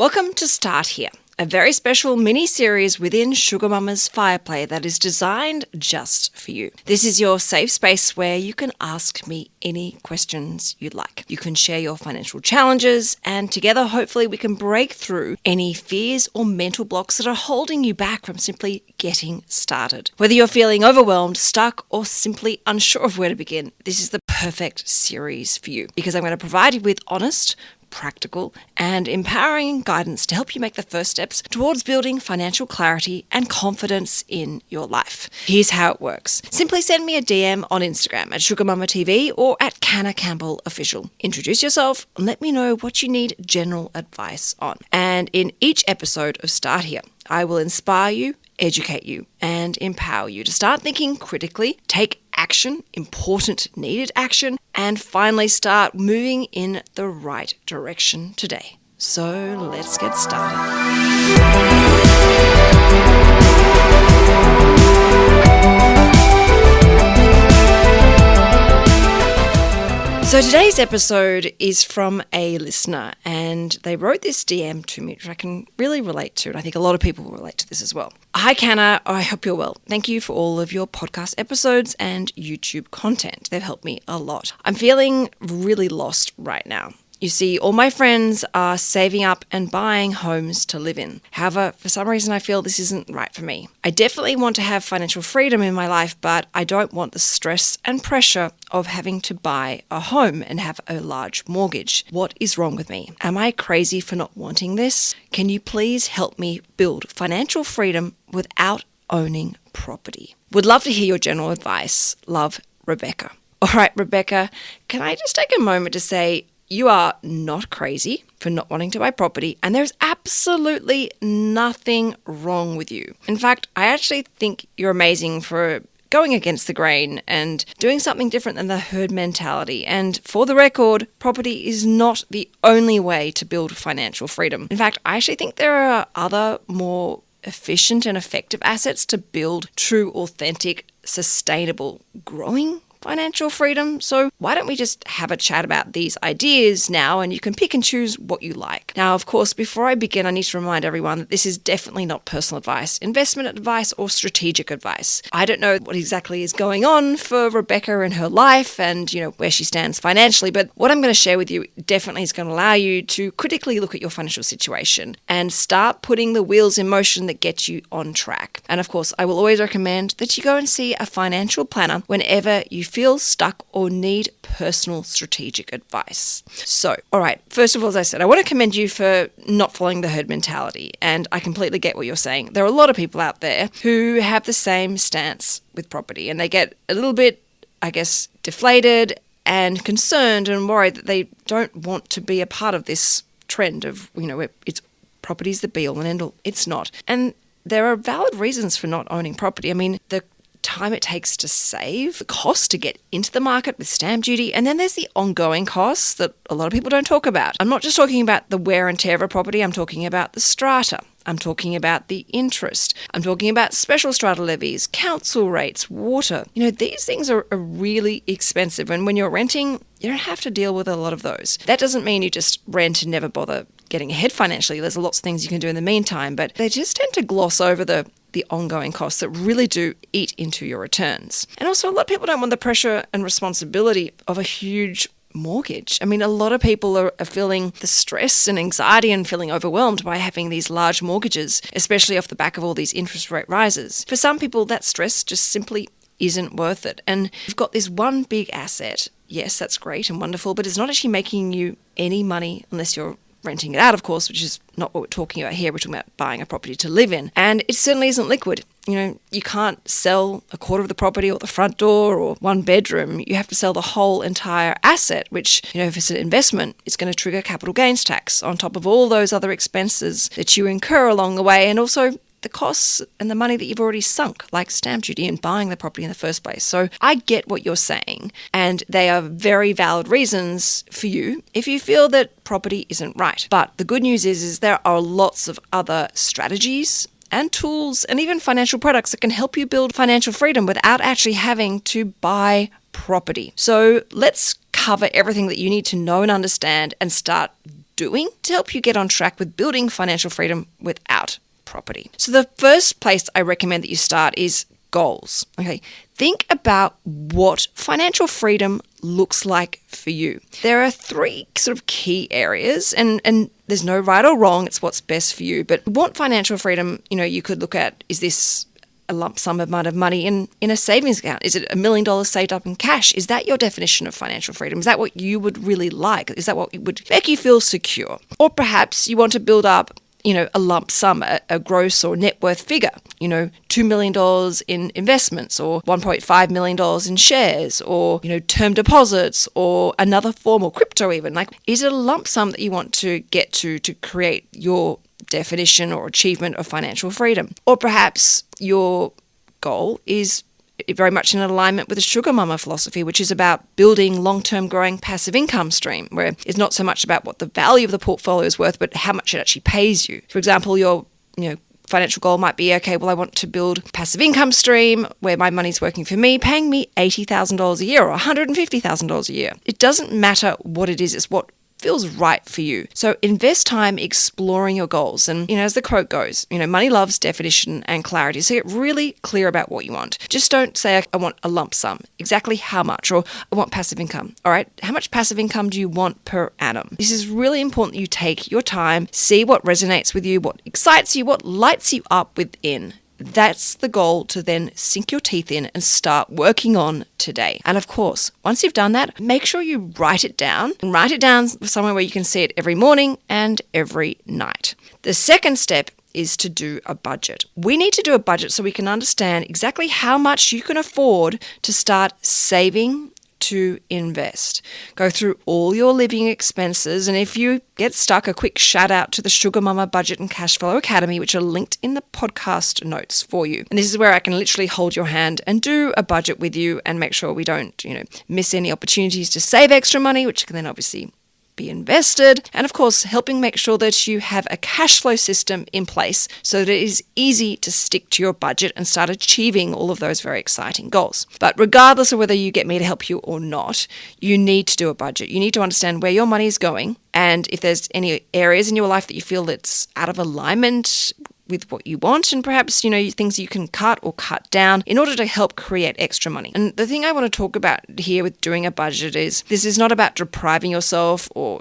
Welcome to Start Here, a very special mini-series within SugarMamma's Fireplay that is designed just for you. This is your safe space where you can ask me any questions you'd like. You can share your financial challenges, and together, hopefully, we can break through any fears or mental blocks that are holding you back from simply getting started. Whether you're feeling overwhelmed, stuck, or simply unsure of where to begin, this is the perfect series for you because I'm going to provide you with honest, practical, and empowering guidance to help you make the first steps towards building financial clarity and confidence in your life. Here's how it works. Simply send me a DM on Instagram at SugarMammaTV or at Canna Official. Introduce yourself and let me know what you need general advice on. And in each episode of Start Here, I will inspire you, educate you, and empower you to start thinking critically, take action, important needed action, and finally start moving in the right direction today. So let's get started. So today's episode is from a listener, and they wrote this DM to me, which I can really relate to, and I think a lot of people will relate to this as well. Hi, Canna. I hope you're well. Thank you for all of your podcast episodes and YouTube content. They've helped me a lot. I'm feeling really lost right now. You see, all my friends are saving up and buying homes to live in. However, for some reason, I feel this isn't right for me. I definitely want to have financial freedom in my life, but I don't want the stress and pressure of having to buy a home and have a large mortgage. What is wrong with me? Am I crazy for not wanting this? Can you please help me build financial freedom without owning property? Would love to hear your general advice. Love, Rebecca. All right, Rebecca, can I just take a moment to say, you are not crazy for not wanting to buy property, and there's absolutely nothing wrong with you. In fact, I actually think you're amazing for going against the grain and doing something different than the herd mentality. And for the record, property is not the only way to build financial freedom. In fact, I actually think there are other more efficient and effective assets to build true, authentic, sustainable, growing financial freedom. So why don't we just have a chat about these ideas now, and you can pick and choose what you like. Now, of course, before I begin, I need to remind everyone that this is definitely not personal advice, investment advice, or strategic advice. I don't know what exactly is going on for Rebecca in her life and, where she stands financially, but what I'm going to share with you definitely is going to allow you to critically look at your financial situation and start putting the wheels in motion that get you on track. And of course, I will always recommend that you go and see a financial planner whenever you feel stuck or need personal strategic advice. So, all right, first of all, as I said, I want to commend you for not following the herd mentality, and I completely get what you're saying. There are a lot of people out there who have the same stance with property, and they get a little bit, deflated and concerned and worried that they don't want to be a part of this trend of, it's property's the be-all and end-all. It's not. And there are valid reasons for not owning property. I mean, the time it takes to save, the cost to get into the market with stamp duty, and then there's the ongoing costs that a lot of people don't talk about. I'm not just talking about the wear and tear of a property, I'm talking about the strata. I'm talking about the interest. I'm talking about special strata levies, council rates, water. These things are really expensive, and when you're renting, you don't have to deal with a lot of those. That doesn't mean you just rent and never bother getting ahead financially. There's lots of things you can do in the meantime, but they just tend to gloss over the ongoing costs that really do eat into your returns. And also, a lot of people don't want the pressure and responsibility of a huge mortgage. I mean, a lot of people are feeling the stress and anxiety and feeling overwhelmed by having these large mortgages, especially off the back of all these interest rate rises. For some people, that stress just simply isn't worth it. And you've got this one big asset. Yes, that's great and wonderful, but it's not actually making you any money unless you're renting it out, of course, which is not what we're talking about here. We're talking about buying a property to live in. And it certainly isn't liquid. You can't sell a quarter of the property or the front door or one bedroom. You have to sell the whole entire asset, which, if it's an investment, it's going to trigger capital gains tax on top of all those other expenses that you incur along the way, and also the costs and the money that you've already sunk, like stamp duty and buying the property in the first place. So I get what you're saying, and they are very valid reasons for you if you feel that property isn't right. But the good news is there are lots of other strategies and tools and even financial products that can help you build financial freedom without actually having to buy property. So let's cover everything that you need to know and understand and start doing to help you get on track with building financial freedom without property. So the first place I recommend that you start is goals. Okay, think about what financial freedom looks like for you. There are 3 sort of key areas, and there's no right or wrong, it's what's best for you. But want financial freedom, you could look at, is this a lump sum amount of money in a savings account? Is it $1 million saved up in cash? Is that your definition of financial freedom? Is that what you would really like? Is that what would make you feel secure? Or perhaps you want to build up a lump sum, a gross or net worth figure, $2 million in investments or $1.5 million in shares or, term deposits or another form or crypto even. Is it a lump sum that you want to get to create your definition or achievement of financial freedom? Or perhaps your goal is very much in alignment with the SugarMamma philosophy, which is about building long-term growing passive income stream, where it's not so much about what the value of the portfolio is worth, but how much it actually pays you. For example, your financial goal might be, okay, well, I want to build passive income stream where my money's working for me, paying me $80,000 a year or $150,000 a year. It doesn't matter what it is, it's what feels right for you. So invest time exploring your goals. And, as the quote goes, money loves definition and clarity. So get really clear about what you want. Just don't say, I want a lump sum. Exactly how much? Or I want passive income. All right. How much passive income do you want per annum? This is really important that you take your time, see what resonates with you, what excites you, what lights you up within. That's the goal to then sink your teeth in and start working on today. And of course, once you've done that, make sure you write it down and write it down somewhere where you can see it every morning and every night. The second step is to do a budget. We need to do a budget so we can understand exactly how much you can afford to start saving to invest. Go through all your living expenses, and if you get stuck, a quick shout out to the SugarMamma Budget and Cash Flow Academy, which are linked in the podcast notes for you. And this is where I can literally hold your hand and do a budget with you and make sure we don't, miss any opportunities to save extra money, which can then obviously be invested, and of course helping make sure that you have a cash flow system in place so that it is easy to stick to your budget and start achieving all of those very exciting goals. But regardless of whether you get me to help you or not, you need to do a budget. You need to understand where your money is going, and if there's any areas in your life that you feel that's out of alignment with what you want, and perhaps, things you can cut or cut down in order to help create extra money. And the thing I want to talk about here with doing a budget is this is not about depriving yourself or,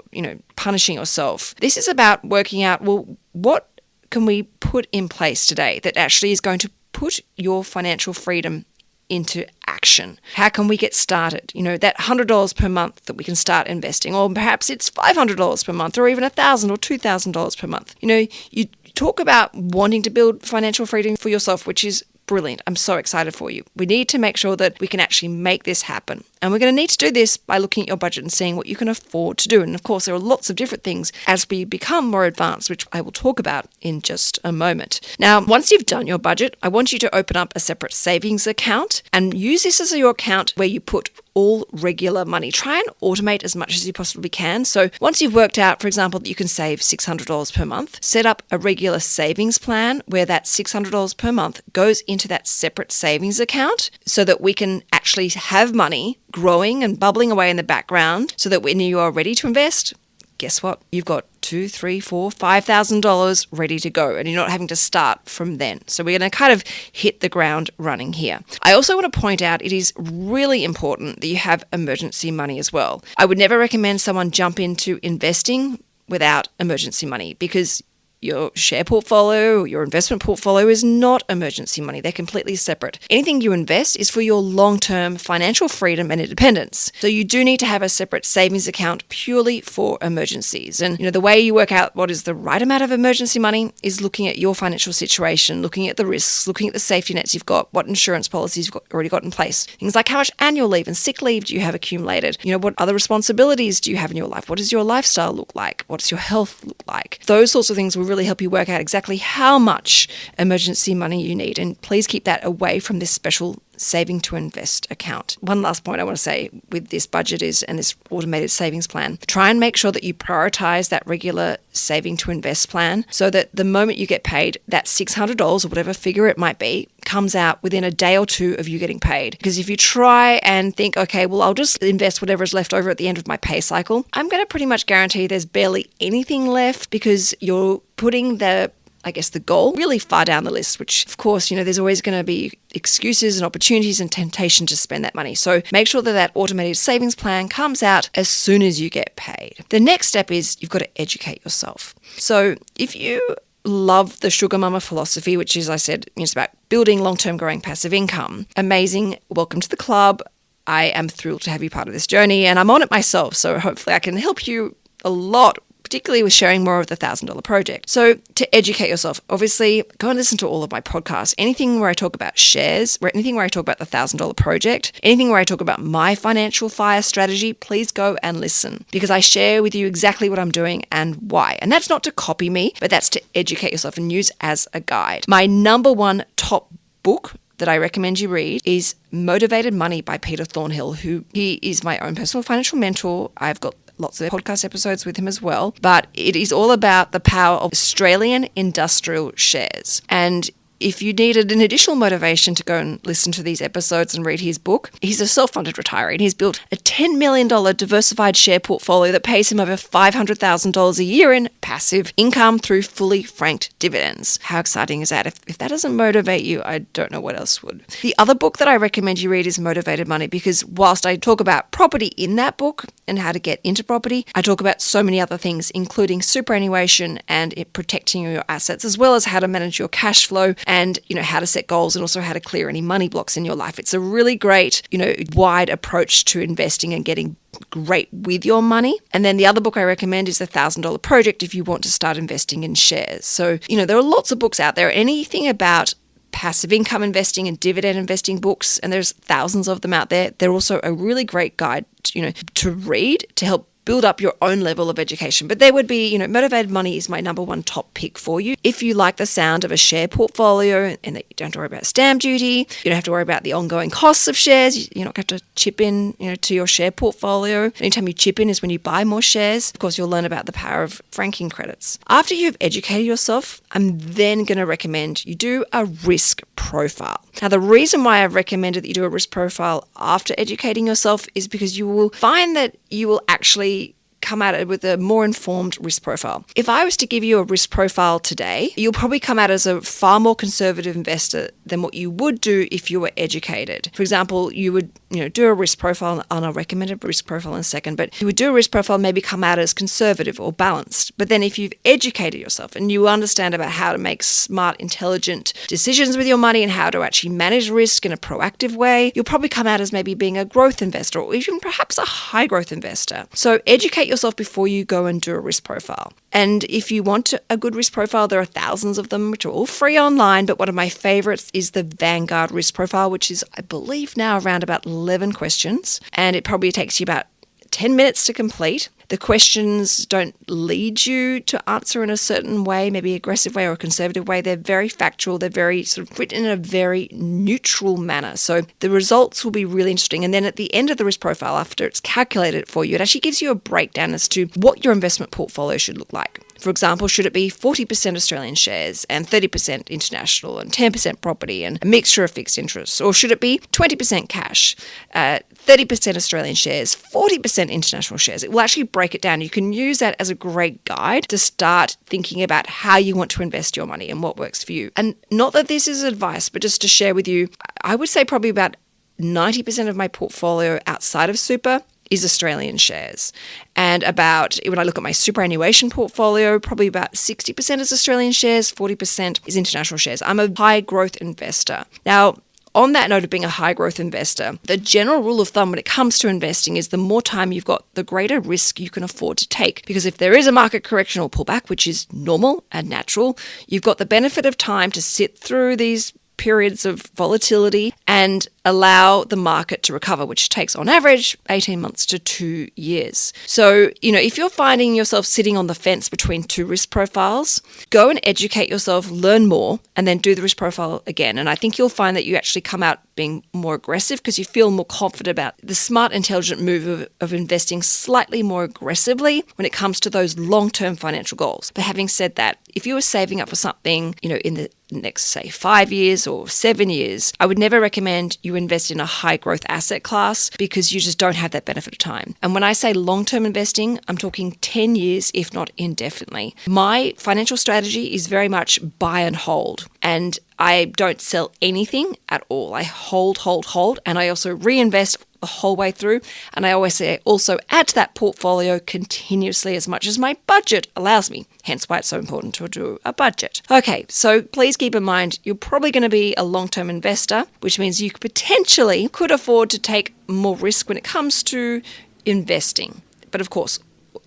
punishing yourself. This is about working out, well, what can we put in place today that actually is going to put your financial freedom into action? How can we get started? That $100 per month that we can start investing, or perhaps it's $500 per month, or even $1,000 or $2,000 per month. You talk about wanting to build financial freedom for yourself, which is brilliant. I'm so excited for you. We need to make sure that we can actually make this happen. And we're going to need to do this by looking at your budget and seeing what you can afford to do. And of course, there are lots of different things as we become more advanced, which I will talk about in just a moment. Now, once you've done your budget, I want you to open up a separate savings account and use this as your account where you put all regular money. Try and automate as much as you possibly can. So once you've worked out, for example, that you can save $600 per month, set up a regular savings plan where that $600 per month goes into that separate savings account so that we can actually have money growing and bubbling away in the background so that when you are ready to invest, guess what? You've got $2,000, $3,000, $4,000, $5,000 ready to go, and you're not having to start from then. So we're going to kind of hit the ground running here. I also want to point out it is really important that you have emergency money as well. I would never recommend someone jump into investing without emergency money, because your share portfolio or your investment portfolio is not emergency money. They're completely separate. Anything you invest is for your long-term financial freedom and independence. So you do need to have a separate savings account purely for emergencies. And the way you work out what is the right amount of emergency money is looking at your financial situation, looking at the risks, looking at the safety nets you've got, what insurance policies you've already got in place. Things like how much annual leave and sick leave do you have accumulated? What other responsibilities do you have in your life? What does your lifestyle look like? What does your health look like? Those sorts of things will really help you work out exactly how much emergency money you need. And please keep that away from this special saving to invest account. One last point I want to say with this budget is, and this automated savings plan, try and make sure that you prioritize that regular saving to invest plan so that the moment you get paid, that $600 or whatever figure it might be comes out within a day or two of you getting paid. Because if you try and think, okay, well, I'll just invest whatever is left over at the end of my pay cycle, I'm going to pretty much guarantee there's barely anything left because you're putting the goal really far down the list, which of course, there's always going to be excuses and opportunities and temptation to spend that money. So make sure that that automated savings plan comes out as soon as you get paid. The next step is you've got to educate yourself. So if you love the SugarMamma philosophy, which is, I said, it's about building long-term growing passive income, amazing. Welcome to the club. I am thrilled to have you part of this journey, and I'm on it myself. So hopefully I can help you a lot, particularly with sharing more of the $1,000 project. So to educate yourself, obviously go and listen to all of my podcasts. Anything where I talk about shares, anything where I talk about the $1,000 project, anything where I talk about my financial fire strategy, please go and listen because I share with you exactly what I'm doing and why. And that's not to copy me, but that's to educate yourself and use as a guide. My number one top book that I recommend you read is Motivated Money by Peter Thornhill, who he is my own personal financial mentor. I've got lots of podcast episodes with him as well, but it is all about the power of Australian industrial shares. And if you needed an additional motivation to go and listen to these episodes and read his book, he's a self-funded retiree and he's built a $10 million diversified share portfolio that pays him over $500,000 a year in passive income through fully franked dividends. How exciting is that? If that doesn't motivate you, I don't know what else would. The other book that I recommend you read is Motivated Money because whilst I talk about property in that book and how to get into property, I talk about so many other things, including superannuation and it protecting your assets, as well as how to manage your cash flow and, how to set goals and also how to clear any money blocks in your life. It's a really great, wide approach to investing and getting great with your money. And then the other book I recommend is The $1,000 Project if you want to start investing in shares. So, there are lots of books out there. Anything about passive income investing and dividend investing books, and there's thousands of them out there. They're also a really great guide, to read to help build up your own level of education. But there would be, Motivated Money is my number one top pick for you. If you like the sound of a share portfolio and that you don't have to worry about stamp duty, you don't have to worry about the ongoing costs of shares, you're not going to have to chip in, to your share portfolio. Anytime you chip in is when you buy more shares. Of course, you'll learn about the power of franking credits. After you've educated yourself, I'm then going to recommend you do a risk profile. Now, the reason why I've recommended that you do a risk profile after educating yourself is because you will find that you will actually come at it with a more informed risk profile. If I was to give you a risk profile today, you'll probably come out as a far more conservative investor than what you would do if you were educated. For example, you would, do a risk profile, and I'll recommend a risk profile in a second, but you would do a risk profile, maybe come out as conservative or balanced. But then if you've educated yourself and you understand about how to make smart, intelligent decisions with your money and how to actually manage risk in a proactive way, you'll probably come out as maybe being a growth investor or even perhaps a high growth investor. So educate yourself before you go and do a risk profile. And if you want a good risk profile, there are thousands of them, which are all free online. But one of my favorites is the Vanguard risk profile, which is, I believe, now around about 11 questions. And it probably takes you about 10 minutes to complete. The questions don't lead you to answer in a certain way, maybe aggressive way or a conservative way. They're very factual. They're very sort of written in a very neutral manner. So the results will be really interesting. And then at the end of the risk profile, after it's calculated for you, it actually gives you a breakdown as to what your investment portfolio should look like. For example, should it be 40% Australian shares and 30% international and 10% property and a mixture of fixed interests? Or should it be 20% cash, 30% Australian shares, 40% international shares? It will actually break it down. You can use that as a great guide to start thinking about how you want to invest your money and what works for you. And not that this is advice, but just to share with you, I would say probably about 90% of my portfolio outside of super is Australian shares. And when I look at my superannuation portfolio, probably about 60% is Australian shares, 40% is international shares. I'm a high growth investor. Now, on that note of being a high growth investor, the general rule of thumb when it comes to investing is the more time you've got, the greater risk you can afford to take. Because if there is a market correction or pullback, which is normal and natural, you've got the benefit of time to sit through these periods of volatility and allow the market to recover, which takes on average 18 months to 2 years. So, if you're finding yourself sitting on the fence between two risk profiles, go and educate yourself, learn more, and then do the risk profile again. And I think you'll find that you actually come out being more aggressive because you feel more confident about the smart, intelligent move of investing slightly more aggressively when it comes to those long-term financial goals. But having said that, if you were saving up for something, in the next, say, 5 years or 7 years, I would never recommend you invest in a high growth asset class because you just don't have that benefit of time. And when I say long-term investing, I'm talking 10 years, if not indefinitely. My financial strategy is very much buy and hold. And I don't sell anything at all. I hold, and I also reinvest the whole way through. And I always say also add to that portfolio continuously as much as my budget allows me. Hence why it's so important to do a budget. Okay, so please keep in mind, you're probably going to be a long-term investor, which means you potentially could afford to take more risk when it comes to investing. But of course,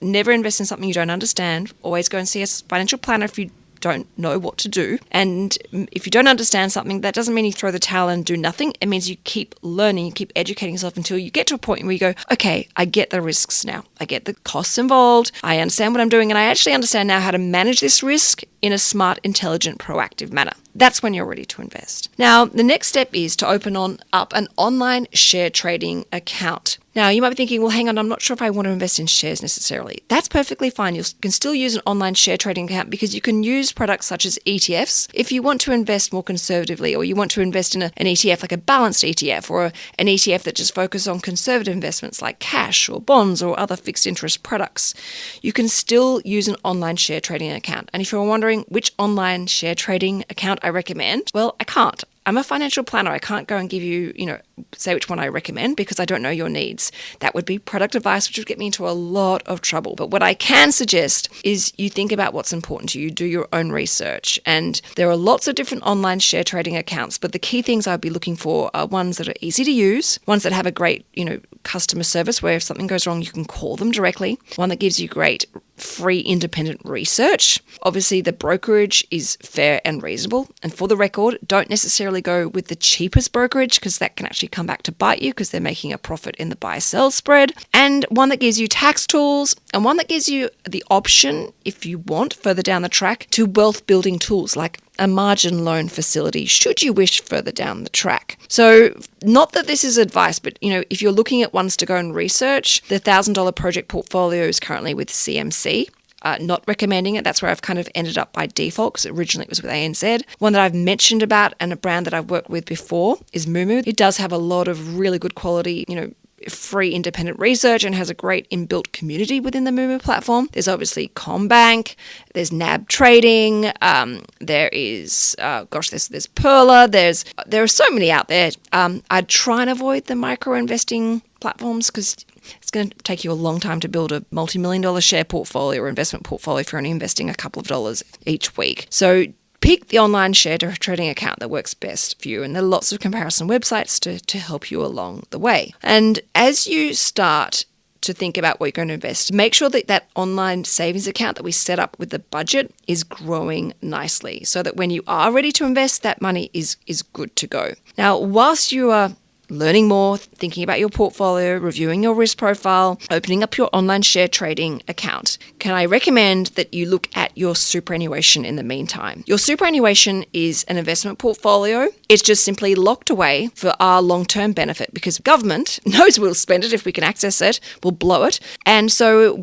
never invest in something you don't understand. Always go and see a financial planner if you don't know what to do. And if you don't understand something, that doesn't mean you throw the towel and do nothing. It means you keep learning, you keep educating yourself until you get to a point where you go, okay, I get the risks now. I get the costs involved. I understand what I'm doing. And I actually understand now how to manage this risk in a smart, intelligent, proactive manner. That's when you're ready to invest. Now, the next step is to open up an online share trading account. Now, you might be thinking, well, hang on, I'm not sure if I want to invest in shares necessarily. That's perfectly fine. You can still use an online share trading account because you can use products such as ETFs if you want to invest more conservatively, or you want to invest in an ETF like a balanced ETF, or an ETF that just focuses on conservative investments like cash or bonds or other fixed interest products. You can still use an online share trading account. And if you're wondering which online share trading account I recommend, well, I can't. I'm a financial planner. I can't go and give you, say which one I recommend because I don't know your needs. That would be product advice, which would get me into a lot of trouble. But what I can suggest is you think about what's important to you, do your own research. And there are lots of different online share trading accounts, but the key things I'd be looking for are ones that are easy to use, ones that have a great, customer service where if something goes wrong, you can call them directly, one that gives you great free independent research. Obviously, the brokerage is fair and reasonable. And for the record, don't necessarily go with the cheapest brokerage because that can actually come back to bite you because they're making a profit in the buy-sell spread. And one that gives you tax tools, and one that gives you the option, if you want further down the track, to wealth building tools like a margin loan facility, should you wish further down the track. So not that this is advice, but if you're looking at ones to go and research, the $1,000 project portfolio is currently with CMC. Not recommending it. That's where I've kind of ended up by default because originally it was with ANZ. One that I've mentioned about and a brand that I've worked with before is Moomoo. It does have a lot of really good quality, free independent research and has a great inbuilt community within the Moomoo platform. There's obviously CommBank, there's NAB Trading, there is, there's Perla, there are so many out there. I'd try and avoid the micro investing platforms because it's going to take you a long time to build a multi-million-dollar share portfolio or investment portfolio if you're only investing a couple of dollars each week. So pick the online share trading account that works best for you. And there are lots of comparison websites to help you along the way. And as you start to think about what you're going to invest, make sure that that online savings account that we set up with the budget is growing nicely so that when you are ready to invest, that money is good to go. Now, whilst you are learning more, thinking about your portfolio, reviewing your risk profile, opening up your online share trading account, can I recommend that you look at your superannuation in the meantime? Your superannuation is an investment portfolio. It's just simply locked away for our long-term benefit because government knows we'll spend it if we can access it, we'll blow it. And so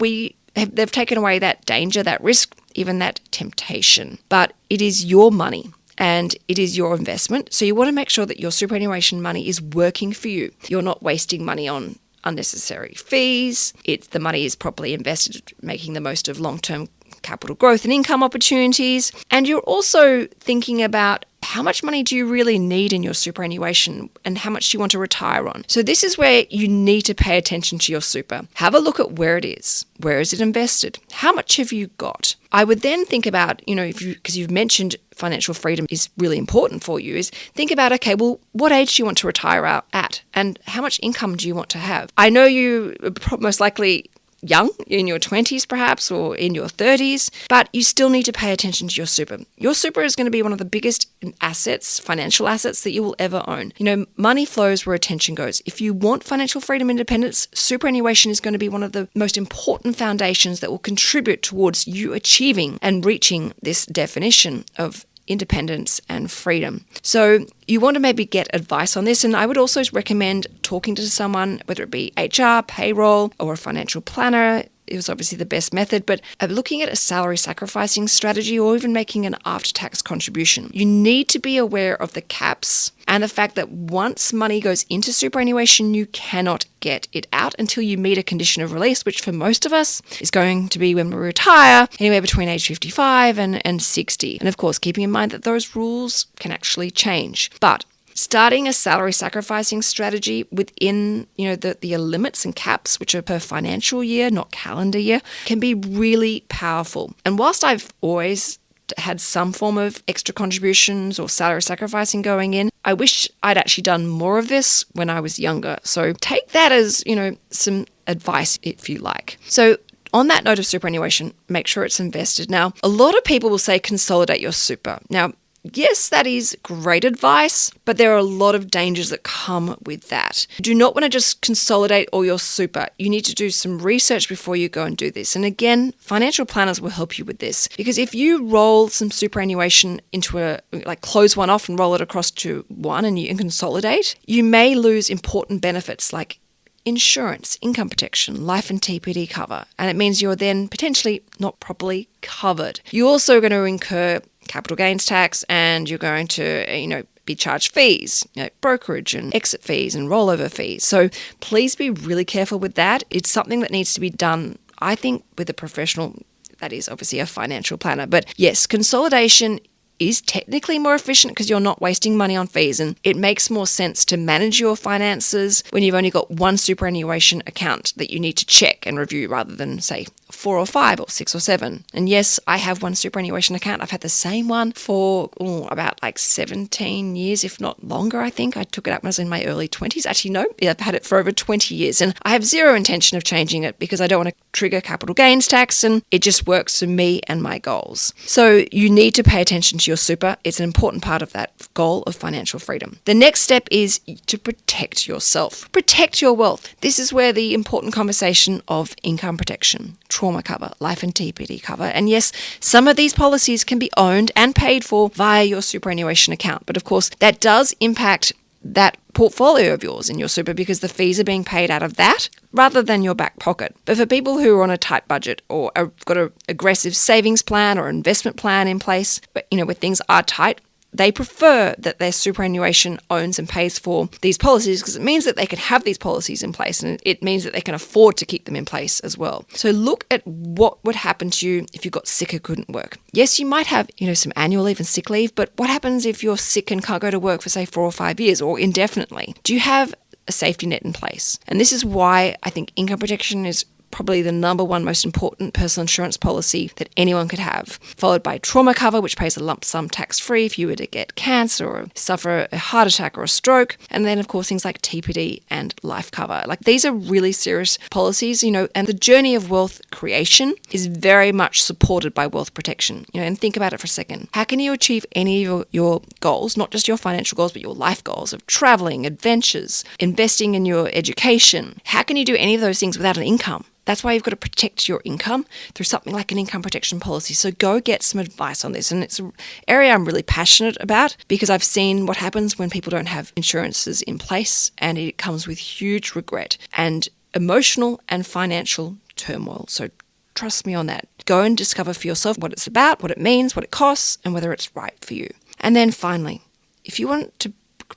they've taken away that danger, that risk, even that temptation. But it is your money. And it is your investment. So you want to make sure that your superannuation money is working for you. You're not wasting money on unnecessary fees. The money is properly invested, making the most of long-term capital growth and income opportunities. And you're also thinking about how much money do you really need in your superannuation and how much do you want to retire on? So this is where you need to pay attention to your super. Have a look at where it is. Where is it invested? How much have you got? I would then think about, because you've mentioned financial freedom is really important for you, is think about, okay, well, what age do you want to retire out at? And how much income do you want to have? I know you most likely young, in your 20s perhaps, or in your 30s, but you still need to pay attention to your super. Your super is going to be one of the biggest assets, financial assets that you will ever own. Money flows where attention goes. If you want financial freedom and independence, superannuation is going to be one of the most important foundations that will contribute towards you achieving and reaching this definition of independence and freedom. So you want to maybe get advice on this, and I would also recommend talking to someone, whether it be HR, payroll, or a financial planner. It was obviously the best method, but looking at a salary sacrificing strategy or even making an after-tax contribution. You need to be aware of the caps and the fact that once money goes into superannuation, you cannot get it out until you meet a condition of release, which for most of us is going to be when we retire, anywhere between age 55 and 60. And of course, keeping in mind that those rules can actually change. But starting a salary sacrificing strategy within, the limits and caps, which are per financial year, not calendar year, can be really powerful. And whilst I've always had some form of extra contributions or salary sacrificing going in, I wish I'd actually done more of this when I was younger. So take that as, some advice if you like. So on that note of superannuation, make sure it's invested. Now, a lot of people will say consolidate your super. Now, yes, that is great advice, but there are a lot of dangers that come with that. You do not want to just consolidate all your super. You need to do some research before you go and do this. And again, financial planners will help you with this, because if you roll some superannuation into close one off and roll it across to one and you can consolidate, you may lose important benefits like insurance, income protection, life and TPD cover. And it means you're then potentially not properly covered. You're also going to incur capital gains tax, and you're going to, be charged fees, brokerage and exit fees and rollover fees. So please be really careful with that. It's something that needs to be done, I think, with a professional, that is obviously a financial planner. But yes, consolidation is technically more efficient because you're not wasting money on fees, and it makes more sense to manage your finances when you've only got one superannuation account that you need to check and review rather than, say, 4 or 5 or 6 or 7. And yes, I have one superannuation account. I've had the same one for about 17 years, if not longer, I think. I took it up when I was in my early 20s. Actually, no, I've had it for over 20 years. And I have zero intention of changing it because I don't want to trigger capital gains tax, and it just works for me and my goals. So you need to pay attention to your super. It's an important part of that goal of financial freedom. The next step is to protect yourself. Protect your wealth. This is where the important conversation of income protection, trauma cover, life and TPD cover. And yes, some of these policies can be owned and paid for via your superannuation account. But of course, that does impact that portfolio of yours in your super because the fees are being paid out of that rather than your back pocket. But for people who are on a tight budget or have got an aggressive savings plan or investment plan in place, but where things are tight, they prefer that their superannuation owns and pays for these policies because it means that they can have these policies in place, and it means that they can afford to keep them in place as well. So look at what would happen to you if you got sick or couldn't work. Yes, you might have, some annual leave and sick leave, but what happens if you're sick and can't go to work for, say, 4 or 5 years or indefinitely? Do you have a safety net in place? And this is why I think income protection is probably the number one most important personal insurance policy that anyone could have, followed by trauma cover, which pays a lump sum tax-free if you were to get cancer or suffer a heart attack or a stroke, and then, of course, things like TPD and life cover. These are really serious policies, and the journey of wealth creation is very much supported by wealth protection, and think about it for a second. How can you achieve any of your goals, not just your financial goals, but your life goals of traveling, adventures, investing in your education? How can you do any of those things without an income? That's why you've got to protect your income through something like an income protection policy. So go get some advice on this. And it's an area I'm really passionate about because I've seen what happens when people don't have insurances in place, and it comes with huge regret and emotional and financial turmoil. So trust me on that. Go and discover for yourself what it's about, what it means, what it costs, and whether it's right for you. And then finally, if you want to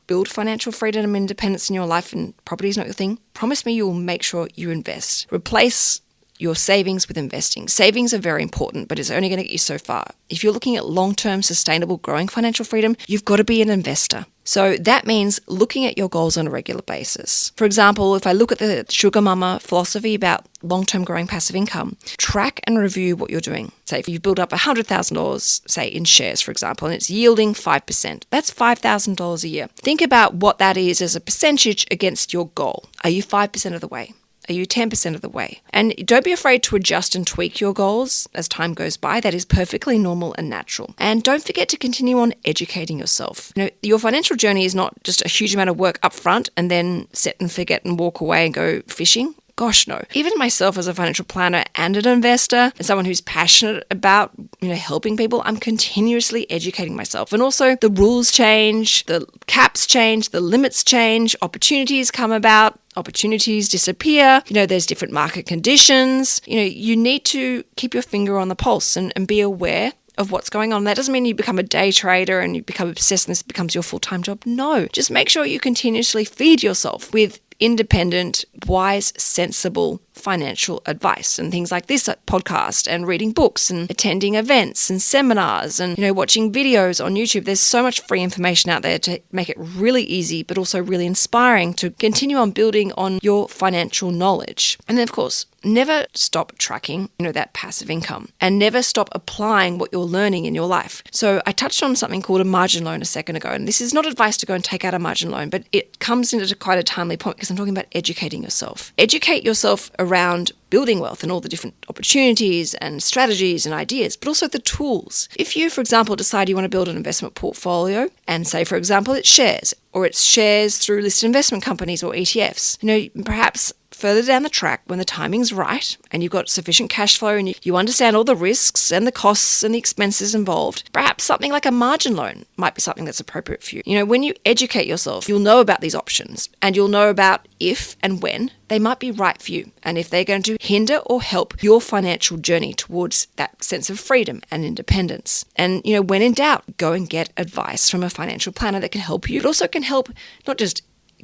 build financial freedom and independence in your life and property is not your thing, promise me you will make sure you invest. Replace your savings with investing. Savings are very important, but it's only going to get you so far. If you're looking at long-term, sustainable, growing financial freedom, you've got to be an investor. So that means looking at your goals on a regular basis. For example, if I look at the SugarMamma philosophy about long-term growing passive income, track and review what you're doing. Say if you've built up $100,000, say in shares, for example, and it's yielding 5%, that's $5,000 a year. Think about what that is as a percentage against your goal. Are you 5% of the way? Are you 10% of the way? And don't be afraid to adjust and tweak your goals as time goes by. That is perfectly normal and natural. And don't forget to continue on educating yourself. Your financial journey is not just a huge amount of work up front and then set and forget and walk away and go fishing. Gosh, no. Even myself as a financial planner and an investor and someone who's passionate about, helping people, I'm continuously educating myself. And also the rules change, the caps change, the limits change, opportunities come about, opportunities disappear. There's different market conditions. You need to keep your finger on the pulse and be aware of what's going on. That doesn't mean you become a day trader and you become obsessed and this becomes your full-time job. No, just make sure you continuously feed yourself with independent, wise, sensible financial advice and things like this podcast and reading books and attending events and seminars and, watching videos on YouTube. There's so much free information out there to make it really easy, but also really inspiring to continue on building on your financial knowledge. And then, of course, never stop tracking, that passive income and never stop applying what you're learning in your life. So I touched on something called a margin loan a second ago, and this is not advice to go and take out a margin loan, but it comes into quite a timely point because I'm talking about educating yourself. Educate yourself around building wealth and all the different opportunities and strategies and ideas, but also the tools. If you, for example, decide you want to build an investment portfolio and say, for example, it's shares or it's shares through listed investment companies or ETFs, perhaps further down the track when the timing's right and you've got sufficient cash flow and you understand all the risks and the costs and the expenses involved, perhaps something like a margin loan might be something that's appropriate for you. When you educate yourself, you'll know about these options and you'll know about if and when they might be right for you and if they're going to hinder or help your financial journey towards that sense of freedom and independence. And, when in doubt, go and get advice from a financial planner that can help you, but also can help not just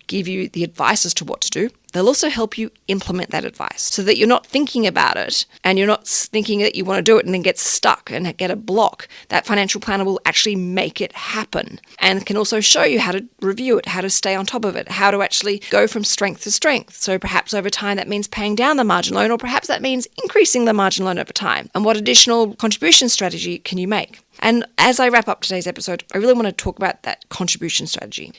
give you the advice as to what to do, they'll also help you implement that advice so that you're not thinking about it and you're not thinking that you want to do it and then get stuck and get a block. That financial planner will actually make it happen and can also show you how to review it, how to stay on top of it, how to actually go from strength to strength. So perhaps over time that means paying down the margin loan, or perhaps that means increasing the margin loan over time. And what additional contribution strategy can you make? And as I wrap up today's episode, I really want to talk about that contribution strategy.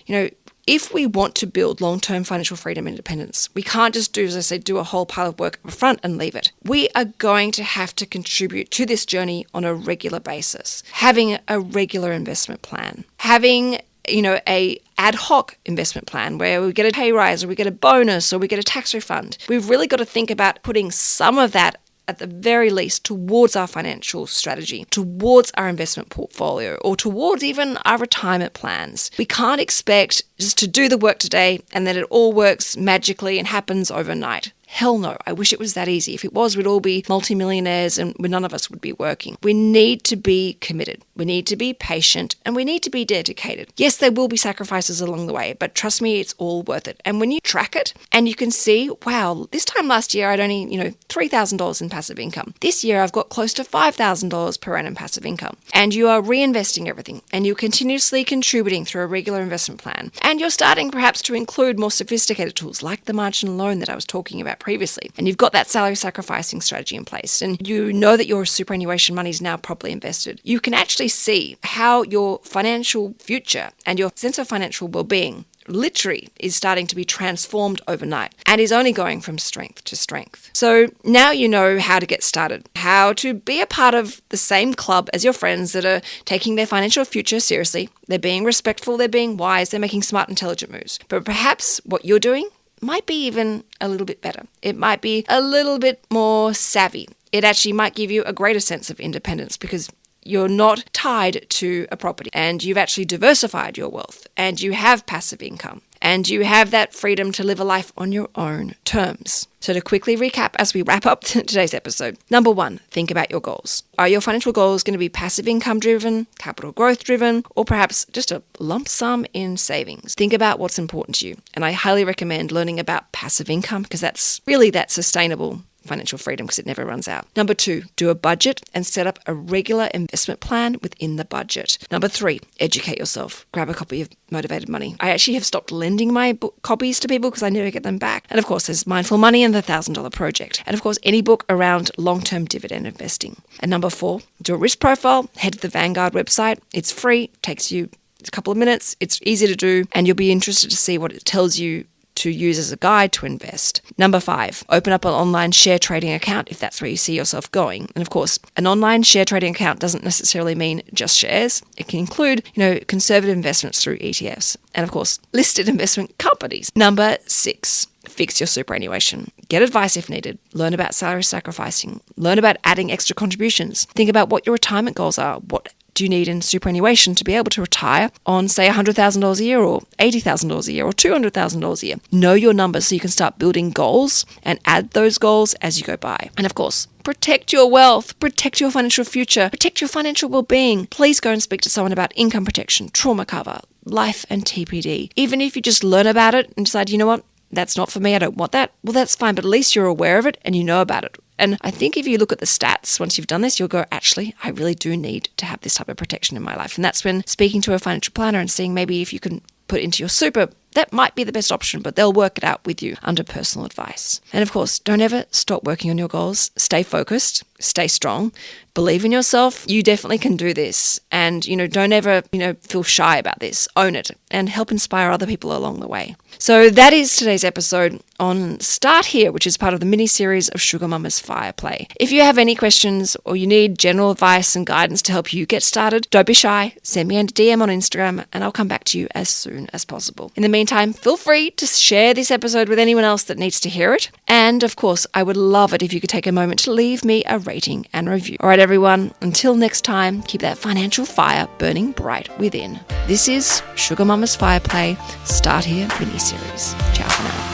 If we want to build long-term financial freedom and independence, we can't just do, as I said, do a whole pile of work up front and leave it. We are going to have to contribute to this journey on a regular basis. Having a regular investment plan, having a ad hoc investment plan where we get a pay rise or we get a bonus or we get a tax refund. We've really got to think about putting some of that at the very least towards our financial strategy, towards our investment portfolio, or towards even our retirement plans. We can't expect just to do the work today and then it all works magically and happens overnight. Hell no. I wish it was that easy. If it was, we'd all be multimillionaires and none of us would be working. We need to be committed. We need to be patient and we need to be dedicated. Yes, there will be sacrifices along the way, but trust me, it's all worth it. And when you track it and you can see, wow, this time last year I'd only, $3,000 in passive income. This year I've got close to $5,000 per annum passive income. And you are reinvesting everything and you're continuously contributing through a regular investment plan. And you're starting perhaps to include more sophisticated tools like the margin loan that I was talking about previously. And you've got that salary sacrificing strategy in place. And you know that your superannuation money is now properly invested. You can actually see how your financial future and your sense of financial well-being literally is starting to be transformed overnight and is only going from strength to strength. So now you know how to get started, how to be a part of the same club as your friends that are taking their financial future seriously. They're being respectful, they're being wise, they're making smart, intelligent moves. But perhaps what you're doing might be even a little bit better. It might be a little bit more savvy. It actually might give you a greater sense of independence because you're not tied to a property and you've actually diversified your wealth and you have passive income and you have that freedom to live a life on your own terms. So to quickly recap as we wrap up today's episode, number 1, think about your goals. Are your financial goals going to be passive income driven, capital growth driven, or perhaps just a lump sum in savings? Think about what's important to you. And I highly recommend learning about passive income because that's really that sustainable financial freedom because it never runs out. Number 2, do a budget and set up a regular investment plan within the budget. Number 3, educate yourself. Grab a copy of Motivated Money. I actually have stopped lending my copies to people because I never get them back. And of course, there's Mindful Money and the $1,000 Project. And of course, any book around long-term dividend investing. And number 4, do a risk profile. Head to the Vanguard website. It's free. Takes you a couple of minutes. It's easy to do. And you'll be interested to see what it tells you to use as a guide to invest. Number 5, open up an online share trading account if that's where you see yourself going. And of course, an online share trading account doesn't necessarily mean just shares. It can include, conservative investments through ETFs and of course, listed investment companies. Number 6, fix your superannuation. Get advice if needed. Learn about salary sacrificing. Learn about adding extra contributions. Think about what your retirement goals are. What do you need in superannuation to be able to retire on, say, $100,000 a year or $80,000 a year or $200,000 a year? Know your numbers so you can start building goals and add those goals as you go by. And of course, protect your wealth, protect your financial future, protect your financial well-being. Please go and speak to someone about income protection, trauma cover, life and TPD. Even if you just learn about it and decide, you know what, that's not for me, I don't want that, well, that's fine, but at least you're aware of it and you know about it. And I think if you look at the stats, once you've done this, you'll go, actually, I really do need to have this type of protection in my life. And that's when speaking to a financial planner and seeing maybe if you can put into your super, that might be the best option, but they'll work it out with you under personal advice. And of course, don't ever stop working on your goals. Stay focused, stay strong, believe in yourself. You definitely can do this. And, don't ever, feel shy about this. Own it and help inspire other people along the way. So that is today's episode on Start Here, which is part of the mini-series of SugarMamma's Fireplay. If you have any questions or you need general advice and guidance to help you get started, don't be shy. Send me a DM on Instagram and I'll come back to you as soon as possible. In the meantime, feel free to share this episode with anyone else that needs to hear it. And of course, I would love it if you could take a moment to leave me a rating and review. All right, everyone, until next time, keep that financial fire burning bright within. This is SugarMamma's Fireplay Start Here mini-series. Ciao for now.